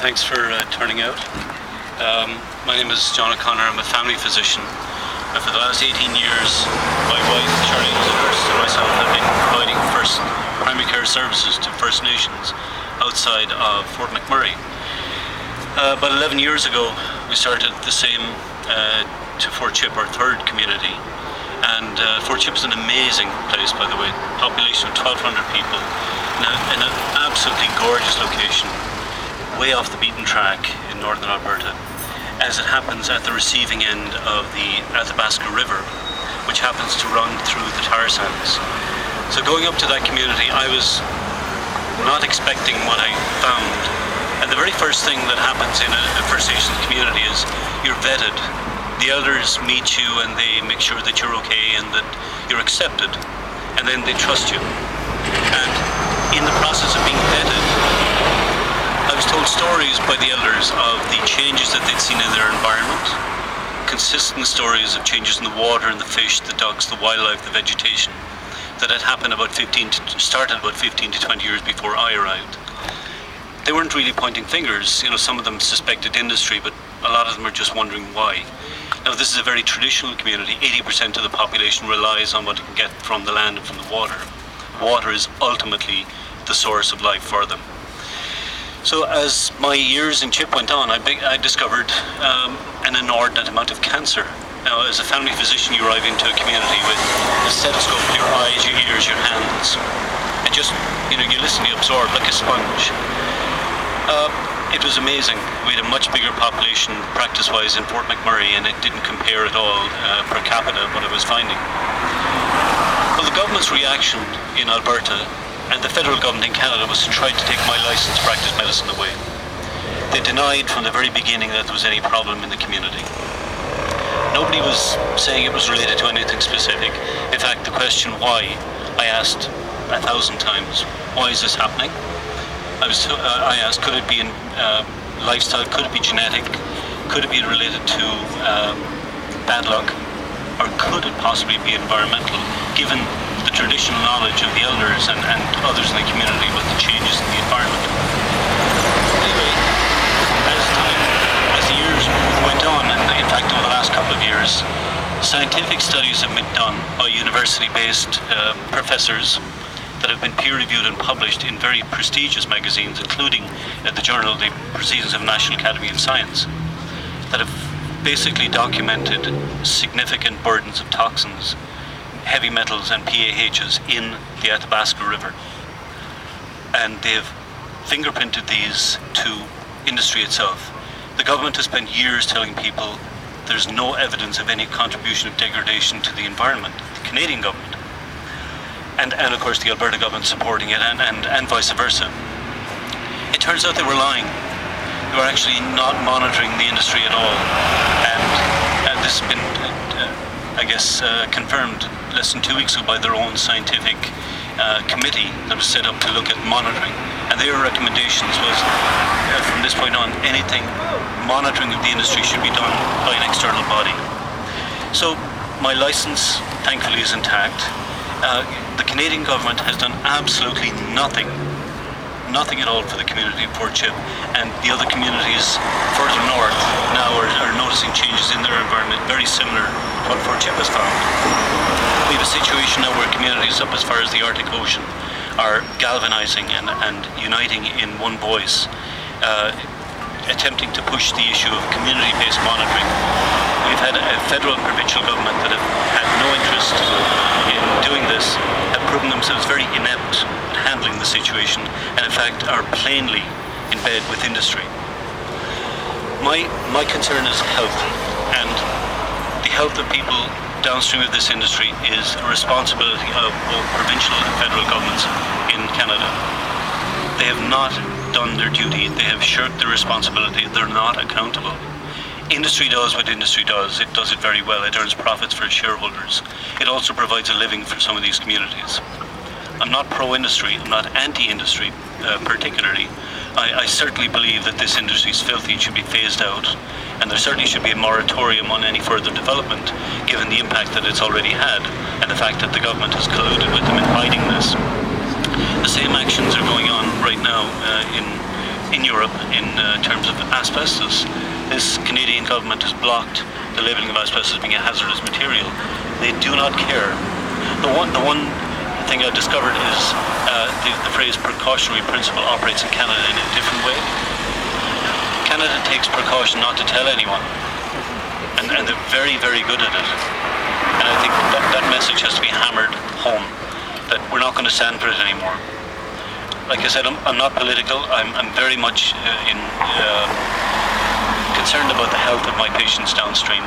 Thanks for turning out. My name is John O'Connor. I'm a family physician. And for the last 18 years, my wife, Charlie, is a nurse, and myself have been providing first primary care services to First Nations outside of Fort McMurray. About 11 years ago, we started the same to Fort Chip, our third community. And Fort Chip is an amazing place, by the way. Population of 1,200 people in an absolutely gorgeous location, way off the beaten track in northern Alberta, as it happens at the receiving end of the Athabasca River, which happens to run through the Tarsands. So going up to that community, I was not expecting what I found. And the very first thing that happens in a First Nations community is you're vetted. The elders meet you and they make sure that you're okay and that you're accepted, and then they trust you. And in the process of being vetted, I was told stories by the elders of the changes that they'd seen in their environment, consistent stories of changes in the water and the fish, the ducks, the wildlife, the vegetation, that had happened started about 15 to 20 years before I arrived. They weren't really pointing fingers. Some of them suspected industry, but a lot of them are just wondering why. Now, this is a very traditional community. 80% of the population relies on what it can get from the land and from the water. Water is ultimately the source of life for them. So as my years in Chip went on, I discovered an inordinate amount of cancer. Now, as a family physician, you arrive into a community with a stethoscope in your eyes, your ears, your hands, and just, you listen, you absorb like a sponge. It was amazing. We had a much bigger population practice-wise in Fort McMurray, and it didn't compare at all per capita what I was finding. Well, the government's reaction in Alberta and the federal government in Canada was to try to take my license to practice medicine away. They denied from the very beginning that there was any problem in the community. Nobody was saying it was related to anything specific. In fact, the question why, I asked 1,000 times. Why is this happening? I asked, could it be in lifestyle? Could it be genetic? Could it be related to bad luck? Or could it possibly be environmental, given the traditional knowledge of the elders and others in the community about the changes in the environment? Anyway, as the years went on, and in fact over the last couple of years, scientific studies have been done by university-based professors that have been peer-reviewed and published in very prestigious magazines, including the journal The Proceedings of National Academy of Science, that have basically documented significant burdens of toxins, heavy metals and PAHs in the Athabasca River. And they've fingerprinted these to industry itself. The government has spent years telling people there's no evidence of any contribution of degradation to the environment, the Canadian government. And of course the Alberta government supporting it, and vice versa. It turns out they were lying. They were actually not monitoring the industry at all. And this has been, confirmed less than 2 weeks ago by their own scientific committee that was set up to look at monitoring. And their recommendations was, from this point on, monitoring of the industry should be done by an external body. So my license, thankfully, is intact. The Canadian government has done absolutely nothing at all for the community of Fort Chip, and the other communities further north now are noticing changes in their environment very similar to what Fort Chip has found. We have a situation now where communities up as far as the Arctic Ocean are galvanizing and uniting in one voice, attempting to push the issue of community-based monitoring. We've had a federal and provincial government that have had no interest in doing this, have proven themselves very inept at handling the situation, and in fact are plainly in bed with industry. My concern is health, and the health of people downstream of this industry is a responsibility of both provincial and federal governments in Canada. They have not done their duty. They have shirked their responsibility. They're not accountable. Industry does what industry does. It does it very well. It earns profits for its shareholders. It also provides a living for some of these communities. I'm not pro-industry. I'm not anti-industry particularly. I certainly believe that this industry is filthy and should be phased out, and there certainly should be a moratorium on any further development, given the impact that it's already had, and the fact that the government has colluded with them in hiding this. The same actions are going on right now in in Europe in terms of asbestos. This Canadian government has blocked the labelling of asbestos being a hazardous material. They do not care. The one thing I've discovered is the phrase precautionary principle operates in Canada in a different way. Canada takes precaution not to tell anyone, and they're very, very good at it. And I think that message has to be hammered home, that we're not going to stand for it anymore. Like I said, I'm not political. I'm very much concerned about the health of my patients downstream.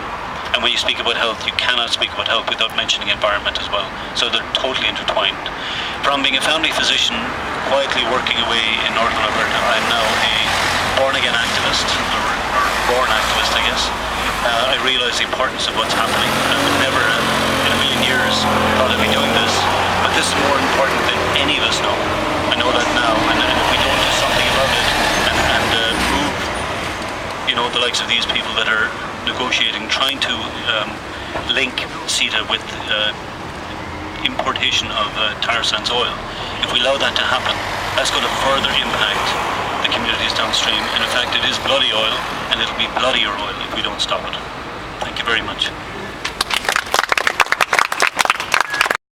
And when you speak about health, you cannot speak about health without mentioning environment as well. So they're totally intertwined. From being a family physician, quietly working away in northern Alberta, I'm now a born-again activist, or born activist, I guess. I realise the importance of what's happening. I would never, in a million years, thought I'd be doing this. But this is more important than any of us know. I know that now, and if we don't do something about it and move, the likes of these people that are negotiating, trying to link CETA with importation of tar sands oil, if we allow that to happen, that's going to further impact the communities downstream. And in fact, it is bloody oil, and it'll be bloodier oil if we don't stop it. Thank you very much.